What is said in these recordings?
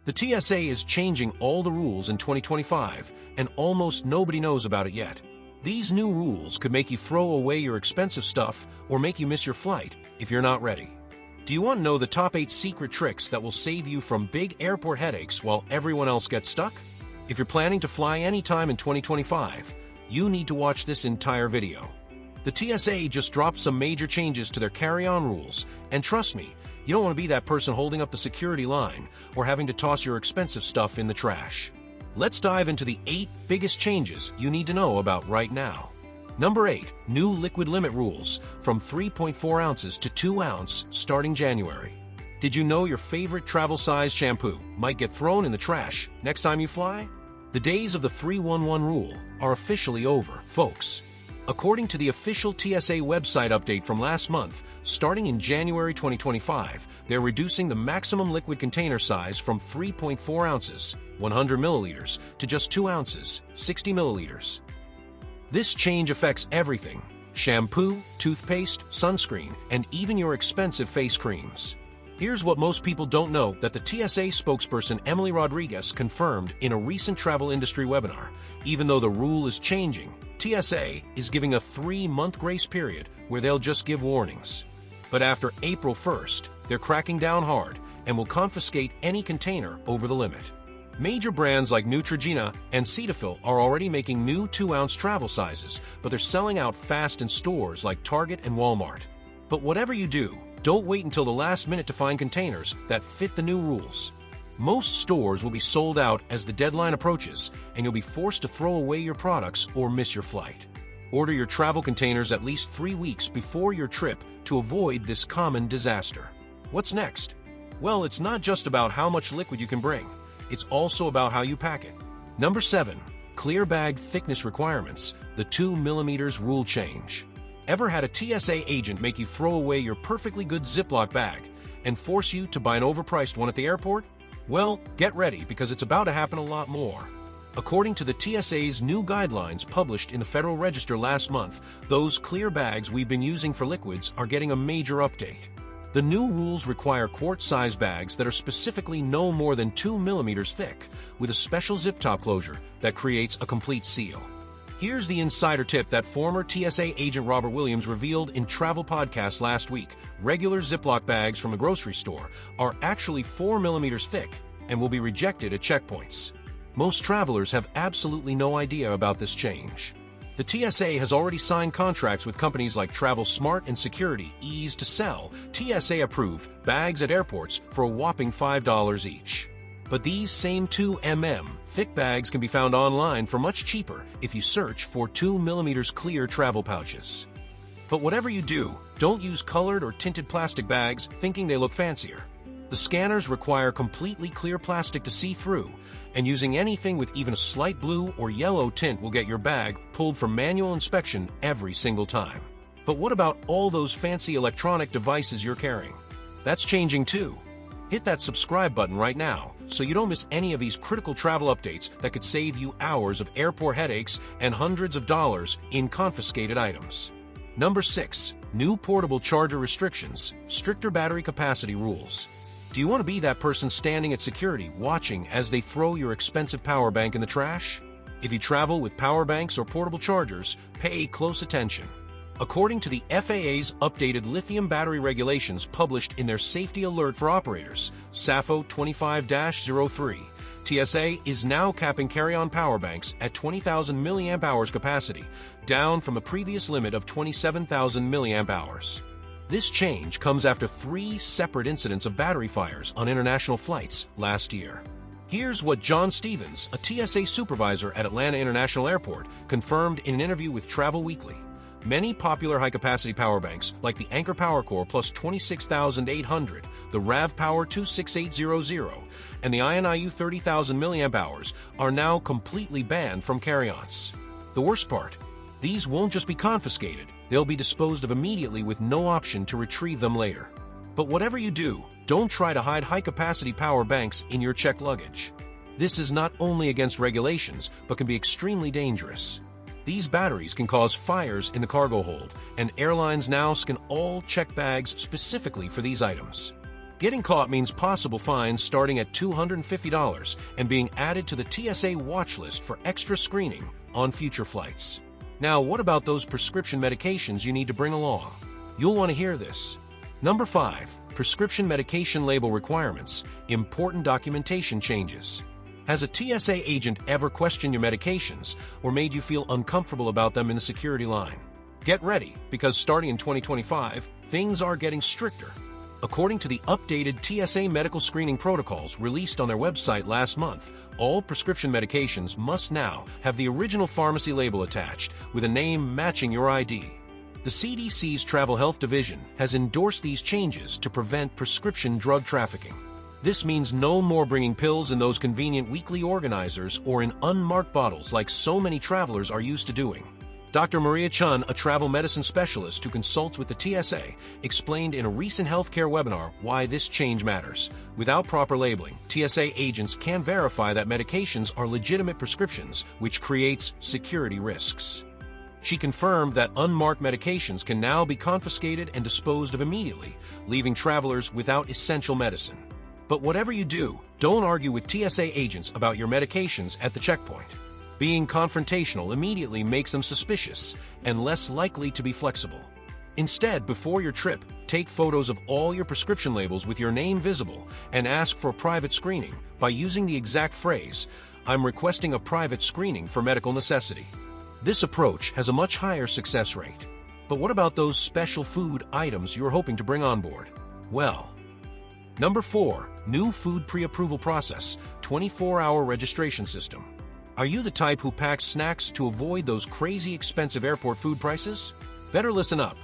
The TSA is changing all the rules in 2025, and almost nobody knows about it yet. These new rules could make you throw away your expensive stuff or make you miss your flight if you're not ready. Do you want to know the top 8 secret tricks that will save you from big airport headaches while everyone else gets stuck? If you're planning to fly anytime in 2025, you need to watch this entire video. The TSA just dropped some major changes to their carry-on rules, and trust me, you don't want to be that person holding up the security line or having to toss your expensive stuff in the trash. Let's dive into the 8 biggest changes you need to know about right now. Number 8. New liquid limit rules from 3.4 ounces to 2 ounce starting January. Did you know your favorite travel size shampoo might get thrown in the trash next time you fly? The days of the 311 rule are officially over, folks. According to the official TSA website update from last month, starting in January 2025, they're reducing the maximum liquid container size from 3.4 ounces, 100 milliliters, to just 2 ounces, 60 milliliters. This change affects everything: shampoo, toothpaste, sunscreen, and even your expensive face creams. Here's what most people don't know that the TSA spokesperson Emily Rodriguez confirmed in a recent travel industry webinar. Even though the rule is changing, TSA is giving a 3-month grace period where they'll just give warnings. But after April 1st, they're cracking down hard and will confiscate any container over the limit. Major brands like Neutrogena and Cetaphil are already making new 2-ounce travel sizes, but they're selling out fast in stores like Target and Walmart. But whatever you do, don't wait until the last minute to find containers that fit the new rules. Most stores will be sold out as the deadline approaches, and you'll be forced to throw away your products or miss your flight. Order your travel containers at least 3 weeks before your trip to avoid this common disaster. What's next? Well, it's not just about how much liquid you can bring. It's also about how you pack it. Number 7. Clear bag thickness requirements, the 2 millimeters rule change. Ever had a TSA agent make you throw away your perfectly good Ziploc bag and force you to buy an overpriced one at the airport? Well, get ready because it's about to happen a lot more. According to the TSA's new guidelines published in the Federal Register last month, those clear bags we've been using for liquids are getting a major update. The new rules require quart-size bags that are specifically no more than 2 millimeters thick, with a special zip top closure that creates a complete seal. Here's the insider tip that former TSA agent Robert Williams revealed in Travel Podcast last week. Regular Ziploc bags from a grocery store are actually 4 millimeters thick and will be rejected at checkpoints. Most travelers have absolutely no idea about this change. The TSA has already signed contracts with companies like Travel Smart and Security Ease to sell TSA-approved bags at airports for a whopping $5 each. But these same 2 mm thick bags can be found online for much cheaper if you search for 2 millimeters clear travel pouches. But whatever you do, don't use colored or tinted plastic bags thinking they look fancier. The scanners require completely clear plastic to see through, and using anything with even a slight blue or yellow tint will get your bag pulled for manual inspection every single time. But what about all those fancy electronic devices you're carrying? That's changing too. Hit that subscribe button right now so you don't miss any of these critical travel updates that could save you hours of airport headaches and hundreds of dollars in confiscated items. Number 6. New portable charger restrictions, stricter battery capacity rules. Do you want to be that person standing at security watching as they throw your expensive power bank in the trash? If you travel with power banks or portable chargers, pay close attention. According to the FAA's updated lithium battery regulations published in their Safety Alert for Operators, SAFO 25-03, TSA is now capping carry-on power banks at 20,000 mAh capacity, down from a previous limit of 27,000 mAh. This change comes after 3 separate incidents of battery fires on international flights last year. Here's what John Stevens, a TSA supervisor at Atlanta International Airport, confirmed in an interview with Travel Weekly. Many popular high-capacity power banks, like the Anchor PowerCore Plus 26800, the RAV Power 26800, and the INIU 30,000 mAh, are now completely banned from carry-ons. The worst part? These won't just be confiscated, they'll be disposed of immediately with no option to retrieve them later. But whatever you do, don't try to hide high-capacity power banks in your checked luggage. This is not only against regulations, but can be extremely dangerous. These batteries can cause fires in the cargo hold, and airlines now scan all checked bags specifically for these items. Getting caught means possible fines starting at $250 and being added to the TSA watch list for extra screening on future flights. Now, what about those prescription medications you need to bring along? You'll want to hear this. Number 5. Prescription medication label requirements. Important documentation changes. Has a TSA agent ever questioned your medications or made you feel uncomfortable about them in the security line? Get ready, because starting in 2025, things are getting stricter. According to the updated TSA medical screening protocols released on their website last month, all prescription medications must now have the original pharmacy label attached with a name matching your ID. The CDC's Travel Health Division has endorsed these changes to prevent prescription drug trafficking. This means no more bringing pills in those convenient weekly organizers or in unmarked bottles like so many travelers are used to doing. Dr. Maria Chun, a travel medicine specialist who consults with the TSA, explained in a recent healthcare webinar why this change matters. Without proper labeling, TSA agents can verify that medications are legitimate prescriptions, which creates security risks. She confirmed that unmarked medications can now be confiscated and disposed of immediately, leaving travelers without essential medicine. But whatever you do, don't argue with TSA agents about your medications at the checkpoint. Being confrontational immediately makes them suspicious and less likely to be flexible. Instead, before your trip, take photos of all your prescription labels with your name visible and ask for a private screening by using the exact phrase, "I'm requesting a private screening for medical necessity." This approach has a much higher success rate. But what about those special food items you're hoping to bring on board? Well, Number 4. New food pre-approval process, 24-hour registration system. Are you the type who packs snacks to avoid those crazy expensive airport food prices? Better listen up.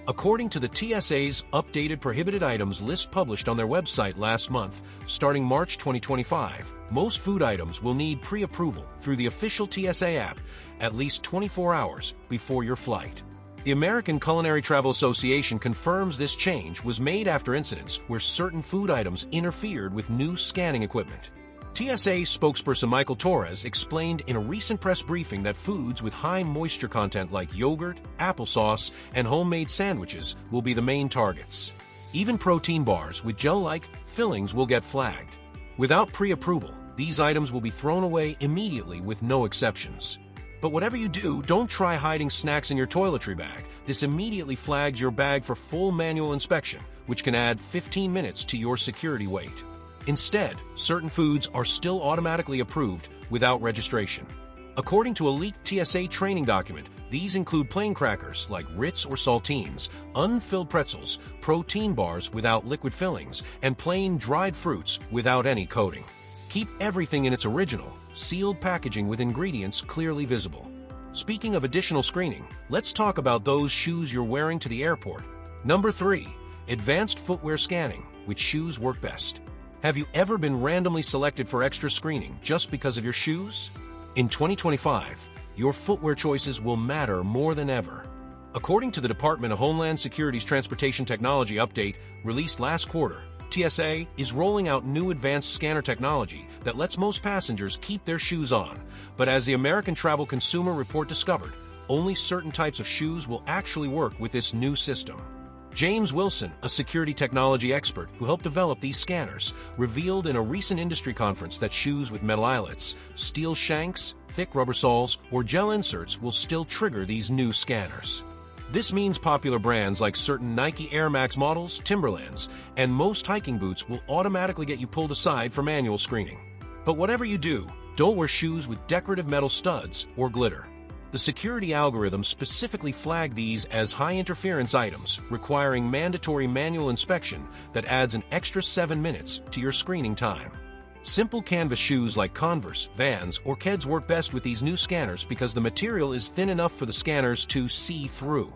According to the TSA's updated prohibited items list published on their website last month, starting March 2025, most food items will need pre-approval through the official TSA app at least 24 hours before your flight. The American Culinary Travel Association confirms this change was made after incidents where certain food items interfered with new scanning equipment. TSA spokesperson Michael Torres explained in a recent press briefing that foods with high moisture content like yogurt, applesauce, and homemade sandwiches will be the main targets. Even protein bars with gel-like fillings will get flagged. Without pre-approval, these items will be thrown away immediately with no exceptions. But whatever you do, don't try hiding snacks in your toiletry bag. This immediately flags your bag for full manual inspection, which can add 15 minutes to your security wait. Instead, certain foods are still automatically approved without registration. According to a leaked TSA training document, these include plain crackers like Ritz or saltines, unfilled pretzels, protein bars without liquid fillings, and plain dried fruits without any coating. Keep everything in its original, sealed packaging with ingredients clearly visible. Speaking of additional screening, let's talk about those shoes you're wearing to the airport. Number 3. Advanced footwear scanning, which shoes work best. Have you ever been randomly selected for extra screening just because of your shoes? In 2025, your footwear choices will matter more than ever. According to the Department of Homeland Security's Transportation Technology Update released last quarter, TSA is rolling out new advanced scanner technology that lets most passengers keep their shoes on. But as the American Travel Consumer Report discovered, only certain types of shoes will actually work with this new system. James Wilson, a security technology expert who helped develop these scanners, revealed in a recent industry conference that shoes with metal eyelets, steel shanks, thick rubber soles, or gel inserts will still trigger these new scanners. This means popular brands like certain Nike Air Max models, Timberlands, and most hiking boots will automatically get you pulled aside for manual screening. But whatever you do, don't wear shoes with decorative metal studs or glitter. The security algorithms specifically flag these as high-interference items, requiring mandatory manual inspection that adds an extra 7 minutes to your screening time. Simple canvas shoes like Converse, Vans, or Keds work best with these new scanners because the material is thin enough for the scanners to see through.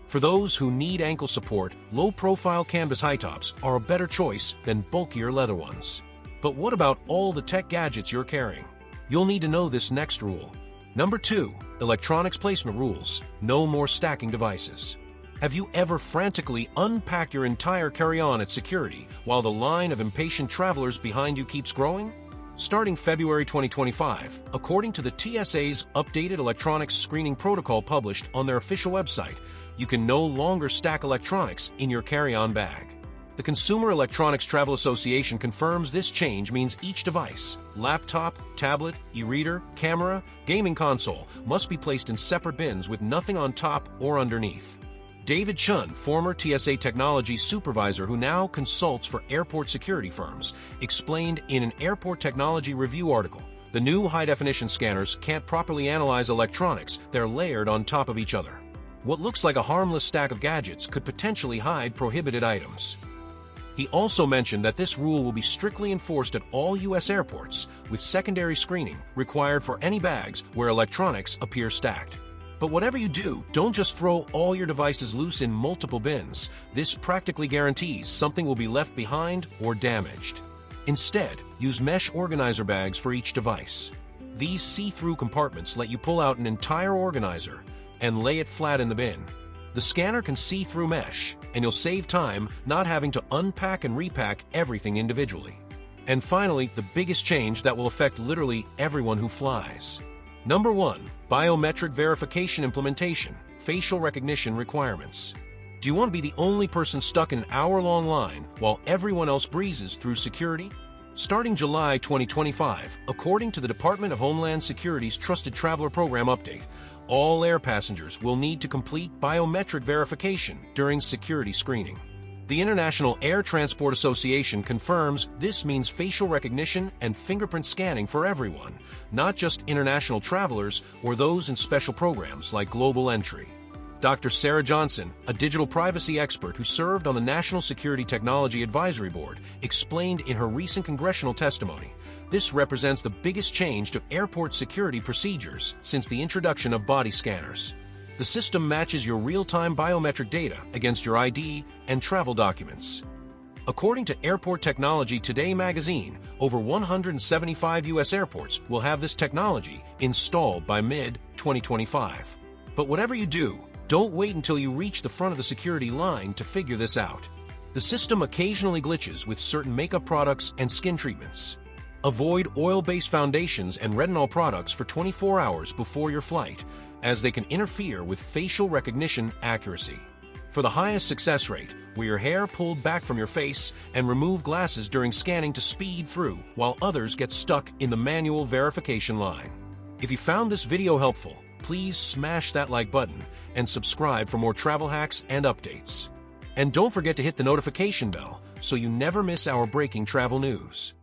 For those who need ankle support, low-profile canvas high tops are a better choice than bulkier leather ones. But what about all the tech gadgets you're carrying? You'll need to know this next rule. Number 2. Electronics placement rules. No more stacking devices. Have you ever frantically unpacked your entire carry-on at security while the line of impatient travelers behind you keeps growing? Starting February 2025, according to the TSA's updated electronics screening protocol published on their official website, you can no longer stack electronics in your carry-on bag. The Consumer Electronics Travel Association confirms this change means each device, laptop, tablet, e-reader, camera, gaming console, must be placed in separate bins with nothing on top or underneath. David Chun, former TSA technology supervisor who now consults for airport security firms, explained in an Airport Technology Review article, the new high-definition scanners can't properly analyze electronics, they're layered on top of each other. What looks like a harmless stack of gadgets could potentially hide prohibited items. He also mentioned that this rule will be strictly enforced at all U.S. airports, with secondary screening required for any bags where electronics appear stacked. But whatever you do, don't just throw all your devices loose in multiple bins. This practically guarantees something will be left behind or damaged. Instead, use mesh organizer bags for each device. These see-through compartments let you pull out an entire organizer and lay it flat in the bin. The scanner can see through mesh, and you'll save time not having to unpack and repack everything individually. And finally, the biggest change that will affect literally everyone who flies. Number 1. Biometric verification implementation, facial recognition requirements. Do you want to be the only person stuck in an hour-long line while everyone else breezes through security? Starting July 2025, according to the Department of Homeland Security's Trusted Traveler Program update, all air passengers will need to complete biometric verification during security screening. The International Air Transport Association confirms this means facial recognition and fingerprint scanning for everyone, not just international travelers or those in special programs like Global Entry. Dr. Sarah Johnson, a digital privacy expert who served on the National Security Technology Advisory Board, explained in her recent congressional testimony, this represents the biggest change to airport security procedures since the introduction of body scanners. The system matches your real-time biometric data against your ID and travel documents. According to Airport Technology Today magazine, over 175 U.S. airports will have this technology installed by mid-2025. But whatever you do, don't wait until you reach the front of the security line to figure this out. The system occasionally glitches with certain makeup products and skin treatments. Avoid oil-based foundations and retinol products for 24 hours before your flight, as they can interfere with facial recognition accuracy. For the highest success rate, wear your hair pulled back from your face and remove glasses during scanning to speed through, while others get stuck in the manual verification line. If you found this video helpful, please smash that like button and subscribe for more travel hacks and updates. And don't forget to hit the notification bell so you never miss our breaking travel news.